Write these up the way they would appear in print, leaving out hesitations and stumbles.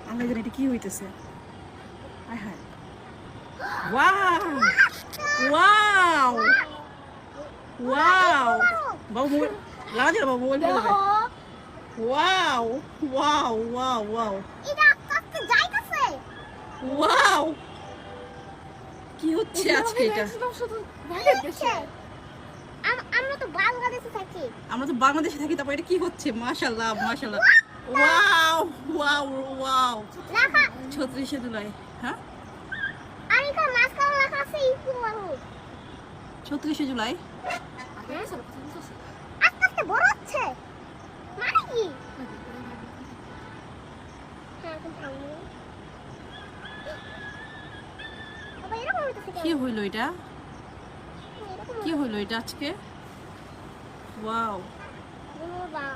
আল্লাহ জানে এটা কি হইতেছে। হায় হায়, ওয়াও ওয়াও ওয়াও, বাবু মোবাইল লাগা দিল, বাবু মোবাইল ফেলে দেবে। ওয়াও ওয়াও ওয়াও ওয়াও, এটা আস্তে যাইতেছে। ওয়াও, কি হচ্ছে আজকে এটা? আমরা তো বাংলাদেশে থাকি। আমরা তো বাংলাদেশে থাকি, তারপর এটা কি হচ্ছে? মাশাআল্লাহ মাশাআল্লাহ, ওয়াও ওয়াও ওয়াও। 36শে জুলাই, হ্যাঁ আর এটা মাঝখানে লেখা আছে ইকো মারু। 36শে জুলাই। আস্তে আস্তে বড় হচ্ছে মানে কি? হ্যাঁ তুমি থামো। বাবা এরকম হইতেছে কেন? কি হইল এটা? কি হইল এটা আজকে? ওয়াও,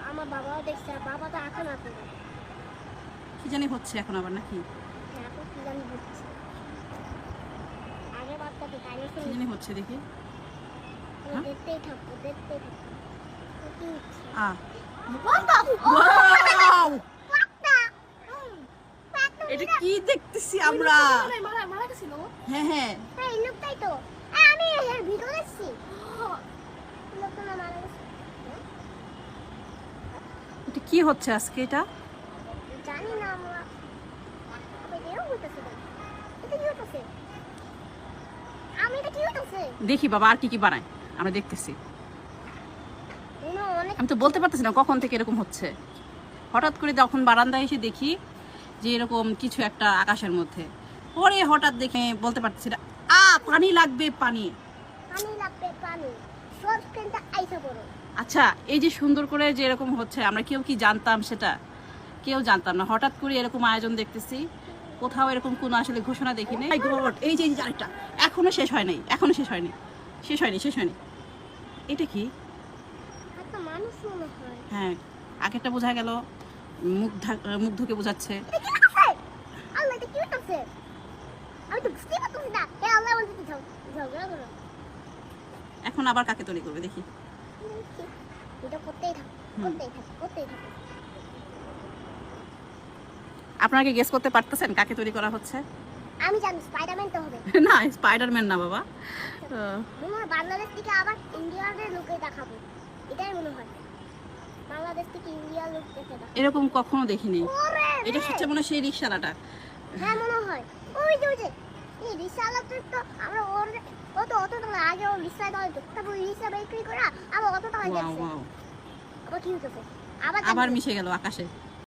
আমার বাবাও দেখছে, বাবা তো এখন আছে। কি জানি হচ্ছে এখন আবার নাকি? এখন কি জানি হচ্ছে। আগে বাচ্চা তো তাই কি জানি হচ্ছে দেখি। দেখতেই থাকবো, দেখতেই থাকবো। কি হচ্ছে? ওয়াও, এটা কি দেখতেছি আমরা? হ্যাঁ হ্যাঁ, হ্যাঁ এই লোকটাই তো। আমি এর ভিডিও দেখছি। লোকটা না মারা গেছে। এটা কি হচ্ছে আজকে এটা? জানি না আমরা। এটা এরকম হইতেছে কেন? এটা কি হইতেছে? এটা কি হইতেছে? দেখি বাবা আর কি কি বানায়, আমরা দেখতেছি। অনেক আমি তো বলতে পারতেছি না কখন থেকে এরকম হচ্ছে। হঠাৎ করে যখন বারান্দায় এসে দেখি যে এরকম কিছু একটা আকাশের মধ্যে, পরে হঠাৎ দেখে বলতে পারতেছি না। পানি লাগবে, পানি। পানি লাগবে, পানি। সব স্ক্রিনটা আইসা পড়ো। আচ্ছা, এই যে সুন্দর করে যে এরকম হচ্ছে, আমরা কেউ কি জানতাম সেটা? কেউ জানতাম না। হঠাৎ করে এরকম আয়োজন দেখতেছি, কোথাও এরকম কোনো আসলে ঘোষণা দেখিনি। এই যে আরেকটা, এখনো শেষ হয় নাই, এখনো শেষ হয়নি, শেষ হয়নি, শেষ হয়নি। এটা কি? একটা মানুষ মনে হয়। হ্যাঁ, আগেরটা বোঝা গেল মুগ্ধকে বোঝাচ্ছে। এটা কি হইতেছে? আল্লাহ এটা কি হইতেছে? আমি তো বুঝতেই পারতেছি না। হে আল্লাহ বলতে ঝগড়া করো। এখন আবার কাকে তৈরি করবে দেখি। এটা করতেই থাকো, করতেই থাকো, করতেই থাকো। আপনারা কি গেস করতে পারতেছেন কাকে তৈরি করা হচ্ছে? আমি জানি স্পাইডারম্যান তো হবে। না, স্পাইডারম্যান না বাবা। মনে হয় বাংলাদেশ থেকে আবার ইন্ডিয়ার লোকে দেখাবো, এটাই মনে হয়। বাংলাদেশ থেকে ইন্ডিয়ার লোক দেখে দেখাবো। এরকম কখনো দেখিনি। এটা হচ্ছে মনে হয় সেই রিকশালাটা। হ্যাঁ মনে হয়। ওই যে এই রিকশালাটা তো আমরা ও তো অত টাকা আগে ও রিকশা দাও, তারপর রিকশা বিক্রি করা আবার অত টাকা ওয়াও গেছে। ওয়াও, আবার কি হচ্ছে? আবার মিশে গেল আকাশে।